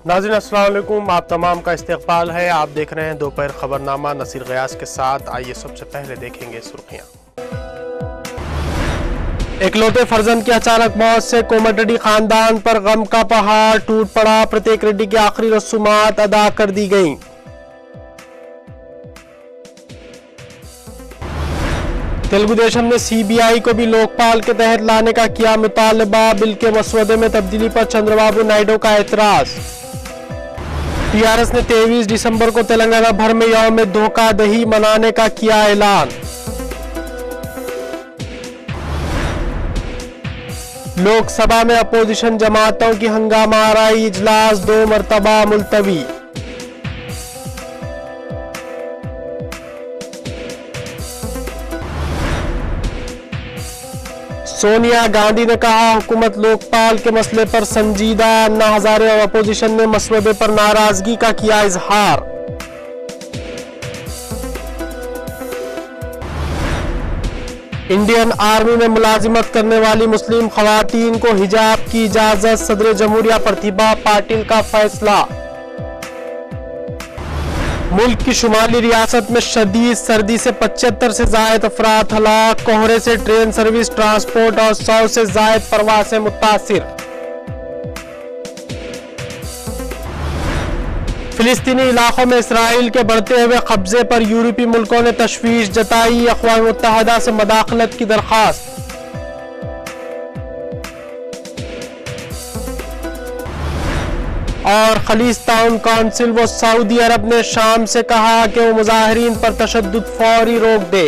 नाज़रीन अस्सलाम वालेकुम, आप तमाम का इस्तकबाल है। आप देख रहे हैं दोपहर खबरनामा नसीर गयास के साथ। आइए सबसे पहले देखेंगे सुर्खियां। इकलौते फर्जंद की अचानक मौत से कोमटिरेड्डी खानदान पर गम का पहाड़ टूट पड़ा। प्रत्येक रेड्डी की आखिरी रसूमात अदा कर दी गईं। तेलुगु देशम ने सीबीआई को भी लोकपाल के तहत लाने का किया मुतालबा। बिल के मसवदे में तब्दीली पर चंद्रबाबू नायडू का एतराज। टीआरएस ने 23 दिसंबर को तेलंगाना भर में यौम धोखाधड़ी मनाने का किया ऐलान। लोकसभा में अपोजिशन जमातों की हंगामा आराई इजलास 2 मरतबा मुलतवी। सोनिया गांधी ने कहा हुकूमत लोकपाल के मसले पर संजीदा। अन्ना हजारे और अपोजिशन ने मसवदे पर नाराजगी का किया इजहार। इंडियन आर्मी में मुलाजिमत करने वाली मुस्लिम खवातीन को हिजाब की इजाजत। सदर जमहूरिया प्रतिभा पाटिल का फैसला। मुल्क की शुमाली रियासत में शदीद सर्दी से 75 से जायद अफराद हलाक। कोहरे से ट्रेन सर्विस, ट्रांसपोर्ट और 100 से जायद परवासें मुतासिर। फिलिस्तीनी इलाकों में इसराइल के बढ़ते हुए कब्जे पर यूरोपीय मुल्कों ने तशवीश जताई। अक़वाम मुत्तहिदा से मदाखलत की दरख्वास्त। और खलीज ताउन काउंसिल व सऊदी अरब ने शाम से कहा कि वो मुजाहिरीन पर तशद्दुद फौरी रोक दे।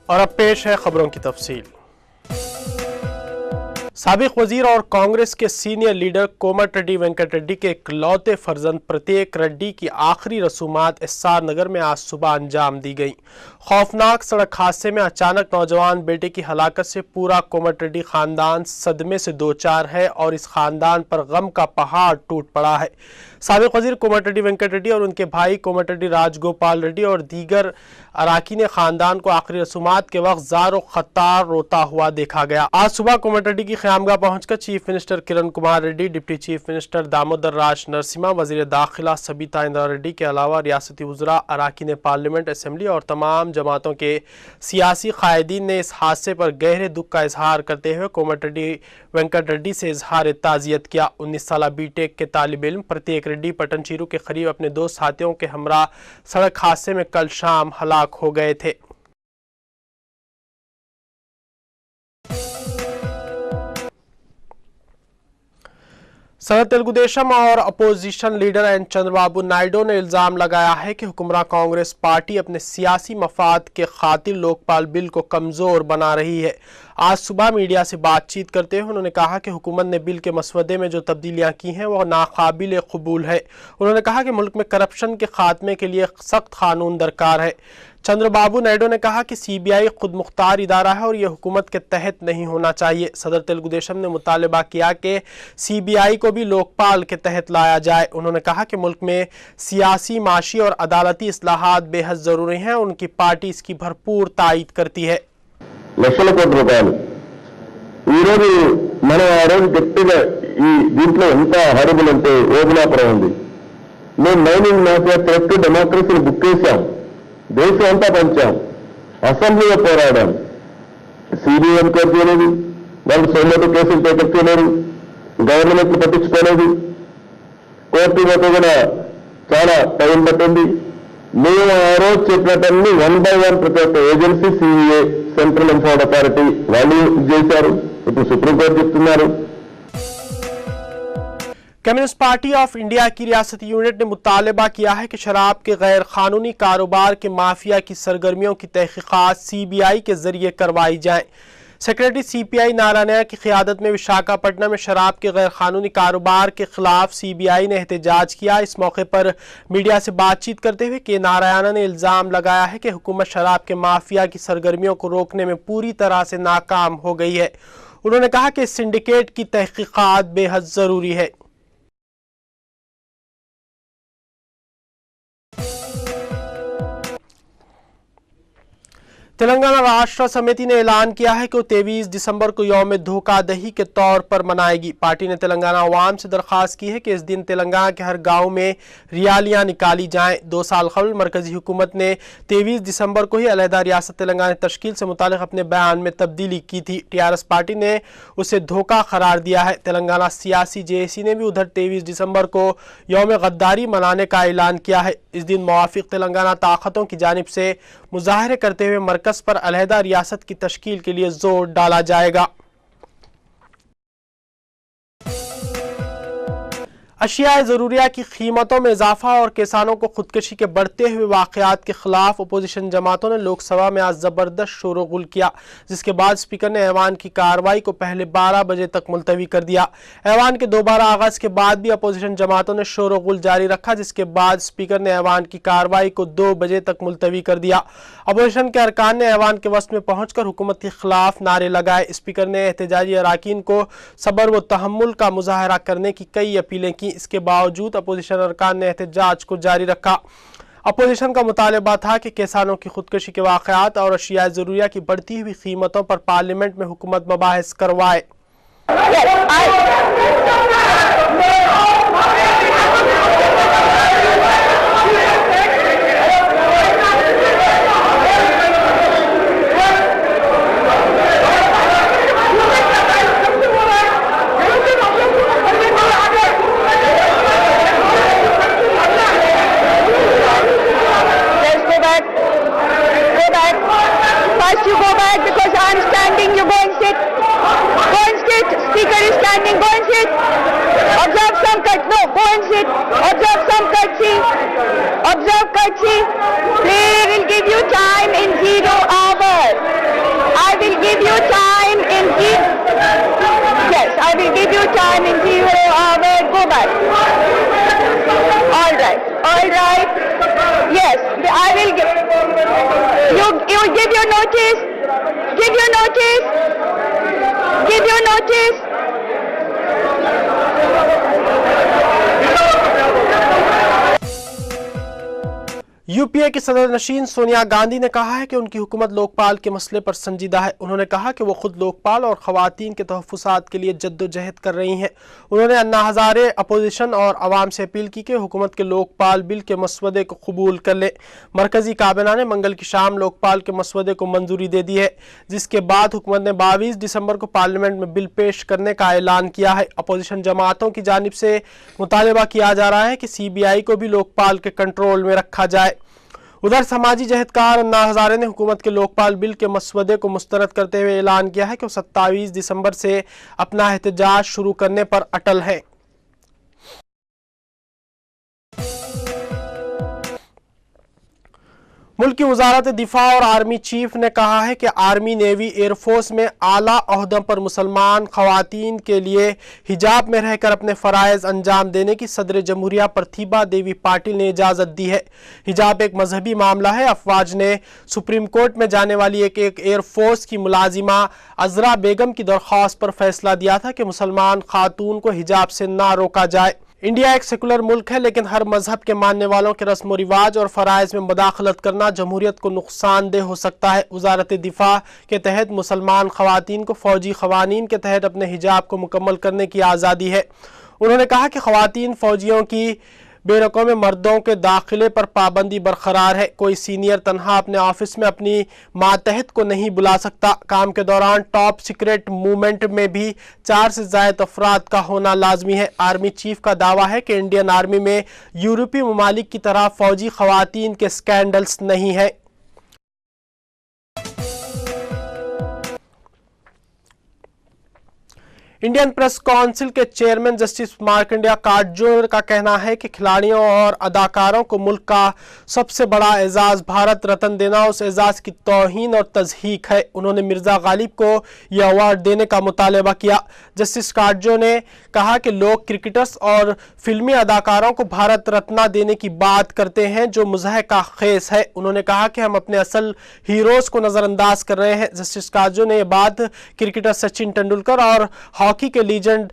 और अब पेश है खबरों की तफसील। साबिक वजीर और कांग्रेस के सीनियर लीडर कोमटिरेड्डी वेंकट रेड्डी के इकलौते फर्जंद प्रत्येक रेड्डी की आखिरी रसूमात एसआर नगर में आज सुबह अंजाम दी गई। खौफनाक सड़क हादसे में अचानक नौजवान बेटे की हलाकत से पूरा कोमटिरेड्डी खानदान सदमे से दो चार है और इस खानदान पर गम का पहाड़ टूट पड़ा है। साबिक वजीर कोमटिरेड्डी वेंकट रेड्डी और उनके भाई कोमटिरेड्डी राजगोपाल रेड्डी और दीगर अराकीन खानदान को आखिरी रसूमात के वक्त ज़ारो ख़त्तार रोता हुआ देखा गया। आज सुबह कोमटिरेड्डी की ख़यामगाह पहुंचकर chief minister Kiran Kumar Reddy, deputy chief minister Damodar Raj Narasimha, वज़ीर दाखिला सबीता इंदिरा रेड्डी के अलावा रियासती वज़रा, अराकीन पार्लियामेंट, असेंबली और तमाम जमातों के सियासी कायदीन ने इस हादसे पर गहरे दुख का इजहार करते हुए कोमटिरेड्डी वेंकट रेड्डी से इजहार ताज़ियत किया। 19 साला बीटेक के तालिब इल्म प्रत्येक रेड्डी पटनचीरू के करीब अपने दो साथियों के हमरा सड़क हादसे में कल शाम हलाक हो गए थे। सदर तेलुगु देशम और opposition leader N Chandrababu Naidu ने इल्जाम लगाया है कि हुक्मरान कांग्रेस पार्टी अपने सियासी मफाद के खातिर लोकपाल बिल को कमजोर बना रही है। आज सुबह मीडिया से बातचीत करते हुए उन्होंने कहा कि हुकूमत ने बिल के मसवदे में जो तब्दीलियां की हैं वह नाकाबिल कबूल है। उन्होंने कहा कि मुल्क में करप्शन के खात्मे के लिए सख्त कानून दरकार है। चंद्रबाबू नायडू ने कहा कि सीबीआई खुद मुख्तार इदारा है और यह हुकूमत के तहत नहीं होना चाहिए। सदर तेलुगु देशम ने मुतालबा किया कि सीबीआई को भी लोकपाल के तहत लाया जाए। उन्होंने कहा कि मुल्क में सियासी, माशी और अदालती इस्लाहात बेहद जरूरी हैं। उनकी पार्टी इसकी भरपूर तायीद करती है। లక్షల కోట్ల రూపాయలు ఈరోజు మనం ఆ రోజు గట్టిగా ఈ దీంట్లో ఎంత హారబుల్ అంటే ఓబులాపురం ఉంది. మేము మైనింగ్ మాఫియా థ్రెట్ డెమోక్రసీని బుక్ చేశాం, దేశం అంతా పంచాం, అసెంబ్లీలో పోరాడాం. సిబిఐ ఎంక్వైరీ చేయలేదు, వాళ్ళు సొమ్మటి కేసులు టేకప్ చేయలేదు, గవర్నమెంట్ పట్టించుకోలేదు, కోర్టు పోతే కూడా చాలా టైం పట్టింది. మేము ఆ రోజు చెప్పినట్టు 1 by 1 ప్రతి ఒక్క ఏజెన్సీ, సిఇఏ, సెంట్రల్ ఎంపవర్డ్ అథారిటీ వాళ్ళు చేశారు. ఇప్పుడు సుప్రీంకోర్టు చెప్తున్నారు. कम्युनिस्ट पार्टी ऑफ इंडिया की रियासती यूनिट ने मुतालबा किया है कि शराब के गैर कानूनी कारोबार के माफिया की सरगर्मियों की तहकीकात सीबीआई के जरिए करवाई जाए। सेक्रेटरी सीपीआई नारायण की क़यादत में विशाखापट्टनम में शराब के गैर कानूनी कारोबार के खिलाफ सीबीआई ने एहतजाज किया। इस मौके पर मीडिया से बातचीत करते हुए के नारायण ने इल्ज़ाम लगाया है कि हुकूमत शराब के माफिया की सरगर्मियों को रोकने में पूरी तरह से नाकाम हो गई है। उन्होंने कहा कि इस सिंडिकेट की तहकीकात बेहद ज़रूरी है। तेलंगाना राष्ट्र समिति ने ऐलान किया है कि वो 23 दिसंबर को यौम धोखादही के तौर पर मनाएगी। पार्टी ने तेलंगाना अवाम से दरख्वास्त की है कि इस दिन तेलंगाना के हर गांव में रैलियां निकाली जाएं। 2 साल कबल मरकजी हुकूमत ने 23 दिसंबर को ही अलहदा रियासत तेलंगाना तश्कील से मुतालिक अपने बयान में तब्दीली की थी। टीआरएस पार्टी ने उसे धोखा करार दिया है। तेलंगाना सियासी जेएसी ने भी उधर 23 दिसंबर को यौम गद्दारी मनाने का ऐलान किया है। इस दिन मुवाफिक तेलंगाना ताकतों की जानिब से मुजाहरे करते हुए मरकज पर अलहदा रियासत की तश्कील के लिए जोर डाला जाएगा। अशिया ज़रूरिया की कीमतों में इजाफा और किसानों को खुदकशी के बढ़ते हुए वाक़यात के खिलाफ अपोजिशन जमातों ने लोकसभा में आज ज़बरदस्त शोरगुल किया, जिसके बाद स्पीकर ने ऐवान की कार्रवाई को पहले 12 बजे तक मुलतवी कर दिया। ऐवान के दोबारा आगाज़ के बाद भी अपोजिशन जमातों ने शोरगुल जारी रखा, जिसके बाद स्पीकर ने ऐवान की कार्रवाई को 2 बजे तक मुलतवी कर दिया। अपोजिशन के अरकान ने ऐवान के वस्त में पहुँच कर हुकूमत के खिलाफ नारे लगाए। स्पीकर ने एहतजाजी अरकान को सब्र व तहम्मुल का मुजाहरा करने की कई अपीलें की। इसके बावजूद अपोजिशन अरकान ने एहतजाज को जारी रखा। अपोजिशन का मुतालबा था कि किसानों की खुदकशी के वाक़यात और अशिया ज़रूरिया की बढ़ती हुई कीमतों पर पार्लियामेंट में हुकूमत मबाहिस करवाए। First you go back because I'm standing, you go and sit. Go and sit. Speaker is standing, go and sit. Observe some no, go and sit. Observe some courtesy. Observe courtesy. We will give you time in 0 hour. I will give you time in yes, I will give you time in 0 hour. Go back. All right. Yes, I will give. You give your notice. Give your notice. Give your notice. UPA की सदर नशीन सोनिया गांधी ने कहा है कि उनकी हुकूमत लोकपाल के मसले पर संजीदा है। उन्होंने कहा कि वो खुद लोकपाल और खवातीन के तहफ़्फ़ुज़ात के लिए जद्दोजहद कर रही हैं। उन्होंने अन्ना हज़ारे अपोजिशन और अवाम से अपील की कि हुकूमत के लोकपाल बिल के मसवदे को कबूल कर ले। मरकजी काबिना ने मंगल की शाम लोकपाल के मसवदे को मंजूरी दे दी है, जिसके बाद हुकूमत ने 22 दिसंबर को पार्लियामेंट में बिल पेश करने का ऐलान किया है। अपोजिशन जमातों की जानिब से मुतालबा किया जा रहा है कि CBI को भी लोकपाल के कंट्रोल में रखा जाए। उधर समाजी जहदकार अन्ना हज़ारे ने हुकूमत के लोकपाल बिल के मसवदे को मुस्तरद करते हुए ऐलान किया है कि वो 27 दिसंबर से अपना एहतजाज शुरू करने पर अटल है। मुल्क की वजारत दिफा और आर्मी चीफ ने कहा है कि आर्मी, नेवी, एयरफोर्स में आला ओहदों पर मुसलमान खवातीन के लिए हिजाब में रहकर अपने फ़राइज़ अंजाम देने की सदर जमहूरिया प्रतिभा देवी पाटिल ने इजाज़त दी है। हिजाब एक मजहबी मामला है। अफवाज ने सुप्रीम कोर्ट में जाने वाली एक एयरफोर्स की मुलाजिमा अजरा बेगम की दरख्वास्त पर फैसला दिया था कि मुसलमान खातून को हिजाब से ना रोका जाए। इंडिया एक सेकुलर मुल्क है, लेकिन हर मजहब के मानने वालों के रस्म व रिवाज और फ़राइज़ में मुदाखलत करना जमहूरियत को नुकसानदेह हो सकता है। वजारत दिफा के तहत मुसलमान खवातीन को फ़ौजी क़वानीन के तहत अपने हिजाब को मुकम्मल करने की आज़ादी है। उन्होंने कहा कि खवातीन फ़ौजियों की बेरकौम मर्दों के दाखिले पर पाबंदी बरकरार है। कोई सीनियर तनहा अपने ऑफिस में अपनी मातहत को नहीं बुला सकता। काम के दौरान टॉप सीक्रेट मूवमेंट में भी 4 से ज़ायद अफराद का होना लाजमी है। आर्मी चीफ का दावा है कि इंडियन आर्मी में यूरोपीय ममालिक की तरह फ़ौजी खवातीन के स्कैंडल्स नहीं है। इंडियन प्रेस काउंसिल के चेयरमैन जस्टिस मार्कंडेय काटजोर का कहना है कि खिलाड़ियों और अदाकारों को मुल्क का सबसे बड़ा एजाज भारत रत्न देना उस एजाज की तौहीन और तज़हीक है। उन्होंने मिर्जा गालिब को यह अवार्ड देने का मुतालबा किया। जस्टिस काटजोर ने कहा कि लोग क्रिकेटर्स और फिल्मी अदाकारों को भारत रत्न देने की बात करते हैं, जो मुज़हका खेस है। उन्होंने कहा कि हम अपने असल हीरोज़ को नज़रअंदाज कर रहे हैं। जस्टिस काटजोर ने यह बात क्रिकेटर सचिन तेंदुलकर और हॉकी हॉकी के लीजेंड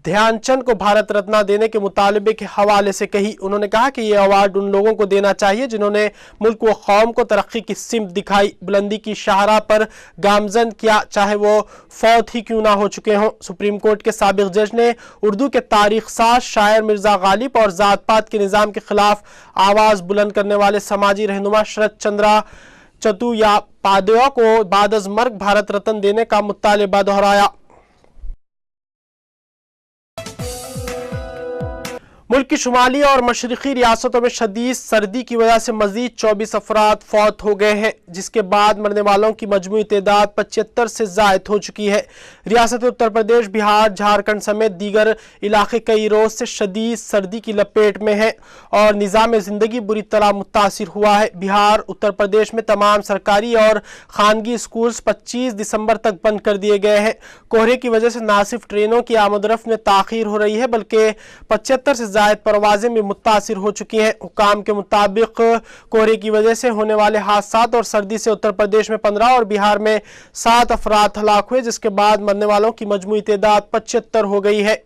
ध्यानचंद को भारत रत्न देने के मुतालबे के हवाले से कही। उन्होंने कहा कि यह अवार्ड उन लोगों को देना चाहिए जिन्होंने मुल्क व कौम को तरक्की की सिमत दिखाई, बुलंदी की शाहराह पर गामजन किया, चाहे वो फौत ही क्यों ना हो चुके हों। सुप्रीम कोर्ट के साबिक जज ने उर्दू के तारीख साज शायर मिर्जा गालिब और जात पात के निज़ाम के खिलाफ आवाज बुलंद करने वाले समाजी रहनुमा शरद चंद्रा चट्टोपाध्याय को बाद अज मर्ग भारत रत्न देने का मुतालबा दोहराया। मुल्क की शुमाली और मशरकी रियासतों में शदीद सर्दी की वजह से मजीद 24 अफराद फौत हो गए हैं, जिसके बाद मरने वालों की मजमूई तादाद 75 से जायद हो चुकी है। रियासत उत्तर प्रदेश, बिहार, झारखंड समेत दीगर इलाके कई रोज से शदीद सर्दी की लपेट में है और निज़ाम ज़िंदगी बुरी तरह मुतासिर हुआ है। बिहार, उत्तर प्रदेश में तमाम सरकारी और खानगी स्कूल्स 25 दिसंबर तक बंद कर दिए गए हैं। कोहरे की वजह से न सिर्फ ट्रेनों की आमदरफ्त में ताखीर हो रही है बल्कि 75 से जायद परवाजें भी मुतासिर हो चुकी हैं। हुकाम के मुताबिक कोहरे की वजह से होने वाले हादसात और सर्दी से उत्तर प्रदेश में 15 और बिहार में 7 अफराद हलाक हुए, जिसके बाद मरने वालों की मजमूई तादाद 75 हो गई है।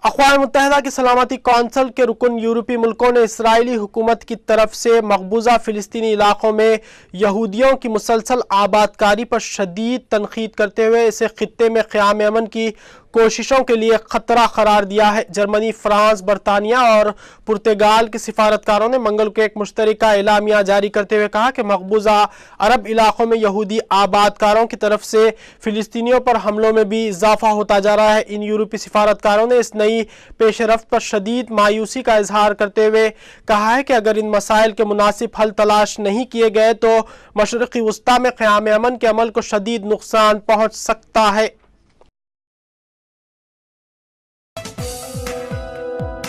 अक़वाम मुत्तहिदा की सलामती कौंसिल के रुकन यूरोपीय मुल्कों ने इसराइली हुकूमत की तरफ से मकबूजा फ़िलिस्तीनी इलाकों में यहूदियों की मुसलसल आबादकारी पर शदीद तनकीद करते हुए इसे खित्ते में क़याम अमन की कोशिशों के लिए खतरा करार दिया है। जर्मनी, फ्रांस, बरतानिया और पुर्तगाल के सिफारतकारों ने मंगल को एक मुश्तरका एलामिया जारी करते हुए कहा कि मकबूजा अरब इलाकों में यहूदी आबादकारों की तरफ से फ़िलिस्तीनियों पर हमलों में भी इजाफा होता जा रहा है। इन यूरोपीय सिफारतकारों ने इस नई पेशरफ्त पर शदीद मायूसी का इजहार करते हुए कहा है कि अगर इन मसाइल के मुनासिब हल तलाश नहीं किए गए तो मशरक़ी वस्ता में क़याम अमन के अमल को शदीद नुकसान पहुँच सकता है।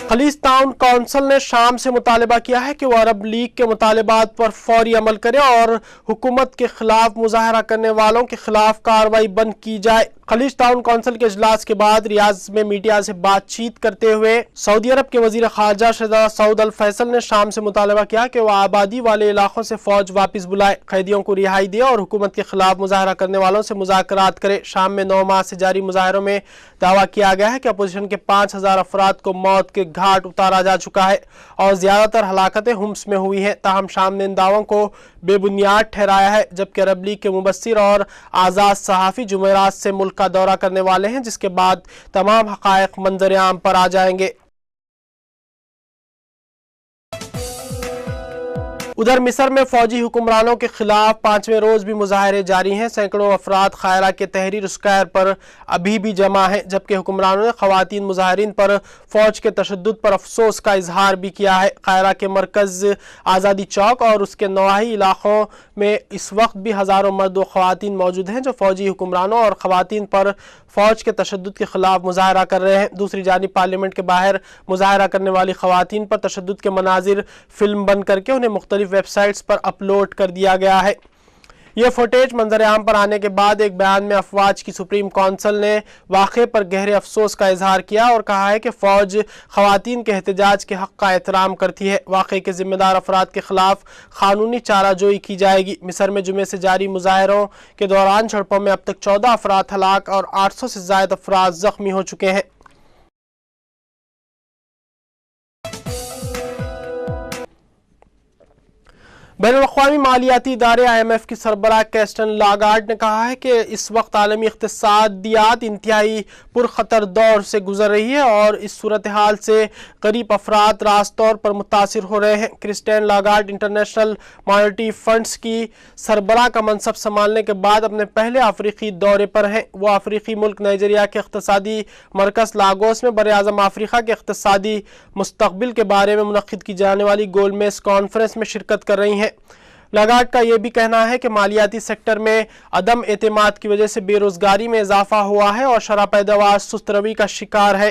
खलीज ताउन कौंसिल ने शाम से मुतालबा किया है कि वह अरब लीग के मुतालबात पर फौरी अमल करे और हुकूमत के खिलाफ मुजाहरा करने वालों के खिलाफ कार्रवाई बंद की जाए। खलीज ताउन कौंसिल के इजलास के बाद रियाद में मीडिया से बातचीत करते हुए सऊदी अरब के वजीर खारजा शहजादा सऊद अल फैसल ने शाम से मुतालबा किया कि वह आबादी वाले इलाकों से फौज वापस बुलाए, कैदियों को रिहाई दे और हुकूमत के खिलाफ मुजाहरा करने वालों से मुज़ाकरात करे। शाम में 9 माह से जारी मुजाहरों में दावा किया गया है कि अपोजिशन के 5000 अफराद को मौत के घाट उतारा जा चुका है और ज्यादातर हलाकतें हुम्स में हुई हैं। ताहम शाम ने इन दावों को बेबुनियाद ठहराया है, जबकि अरब लीग के मुबस्सिर और आज़ाद सहाफ़ी जुमेरात से मुल्क का दौरा करने वाले हैं, जिसके बाद तमाम हक़ाइक़ मंज़र आम पर आ जाएंगे। उधर मिस्र में फौजी हुक्मरानों के खिलाफ 5वें रोज भी मुजाहरे जारी हैं। सैकड़ों अफराद कायरा के तहरीर स्क्वायर पर अभी भी जमा हैं, जबकि हुक्मरानों ने खवातीन मुजाहरीन पर फौज के तशद्दुद पर अफसोस का इजहार भी किया है। कायरा के मरकज आज़ादी चौक और उसके नवाही इलाकों में इस वक्त भी हज़ारों मर्द व खवातीन मौजूद हैं जो फौजी हुक्मरानों और खवातीन पर फौज के तशद्दुद के खिलाफ मुजाहरा कर रहे हैं। दूसरी जानिब पार्लियामेंट के बाहर मुजाहरा करने वाली खवातीन पर तशद्दुद के मनाजिर फिल्म बन करके उन्हें मुख्तलिफ वेबसाइट्स पर अपलोड कर दिया गया है। यह फुटेज मंजर आम पर आने के बाद एक बयान में अफवाज की सुप्रीम कौंसिल ने वाक़े पर गहरे अफसोस का इजहार किया और कहा है कि फ़ौज ख़वातीन के एहतजाज के हक़ का एहतराम करती है। वाक़े के ज़िम्मेदार अफराद के खिलाफ क़ानूनी चाराजोई की जाएगी। मिस्र में जुमे से जारी मुजाहरों के दौरान झड़पों में अब तक 14 अफराद हलाक और 800 से ज़ायद अफराद ज़ख्मी हो चुके हैं। बैनुल-अक़वामी मालियाती इदारे IMF की सरबराह कैस्टन लागार्ड ने कहा है कि इस वक्त आलमी इक़्तिसादियात इंतहाई पुरखतर दौर से गुजर रही है और इस सूरत हाल से गरीब अफराद रास्त तौर पर मुतासिर हो रहे हैं। क्रिस्टीन लागार्ड इंटरनेशनल मॉनेटरी फंड्स की सरबराह का मनसब संभालने के बाद अपने पहले अफ्रीकी दौरे पर हैं। वो अफ्रीकी मुल्क नाइजीरिया के इक़्तिसादी मरकज़ लागोस में बरे-आज़म अफ्रीका के इक़्तिसादी मुस्तक़बिल के बारे में मुनक़्क़िद की जाने वाली गोलमेज कॉन्फ्रेंस में शिरकत कर रही हैं। लागार्ड का यह भी कहना है कि मालियाती सेक्टर में अदम एतमाद की वजह से बेरोजगारी में इजाफा हुआ है और शरह पैदावार सुस्त रवी का शिकार है।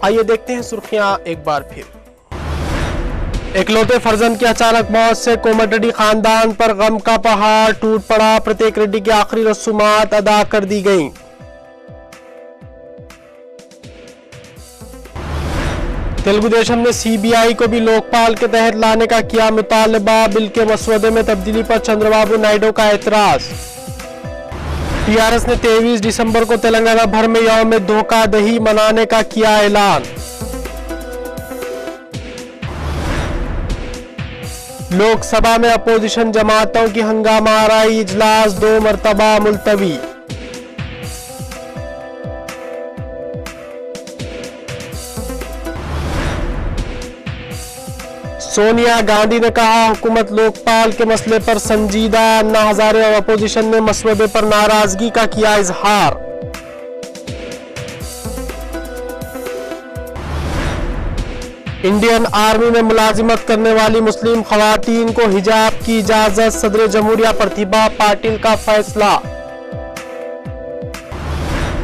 आइए देखते हैं सुर्खियां एक बार फिर। इकलौते फर्जंद की अचानक मौत से कोमटिरेड्डी खानदान पर गम का पहाड़ टूट पड़ा। प्रत्येक रेड्डी की आखिरी रसूमात अदा कर दी गई। तेलुगु देशम ने सीबीआई को भी लोकपाल के तहत लाने का किया मुतालबा। बिल के मसवदे में तब्दीली पर चंद्रबाबू नायडू का एतराज। टीआरएस ने 23 दिसंबर को तेलंगाना भर में यौम धोखाधही मनाने का किया ऐलान। लोकसभा में अपोजिशन जमातों की हंगामा आराई इजलास 2 मरतबा मुलतवी। सोनिया गांधी ने कहा हुकूमत लोकपाल के मसले पर संजीदा। अन्ना हजारे और अपोजिशन ने मसवदे पर नाराजगी का किया इजहार। इंडियन आर्मी में मुलाजिमत करने वाली मुस्लिम खवातीन को हिजाब की इजाजत। सदर जमहूरिया प्रतिभा पाटिल का फैसला।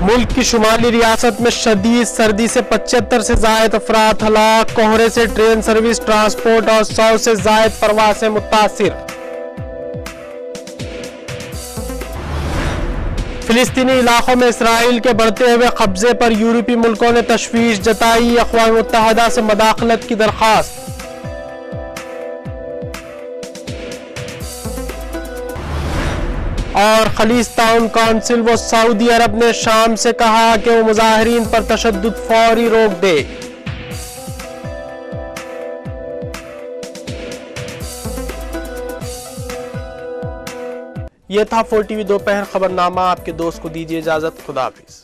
मुल्क की शुमाली रियासत में शदीद सर्दी से 75 से जायद अफराद हलाक। कोहरे से ट्रेन सर्विस, ट्रांसपोर्ट और 100 से जायद परवासें मुतासिर। फिलिस्तीनी इलाकों में इसराइल के बढ़ते हुए कब्जे पर यूरोपीय मुल्कों ने तशवीश जताई। अक़वाम मुत्तहिदा से मदाखलत की दरख्वास्त। और खलीज ताउन काउंसिल व सऊदी अरब ने शाम से कहा कि वो मुजाहिरीन पर तशद्दुद फौरी रोक दे। यह था 4 टीवी दोपहर खबरनामा। आपके दोस्त को दीजिए इजाजत। खुदा हाफिज।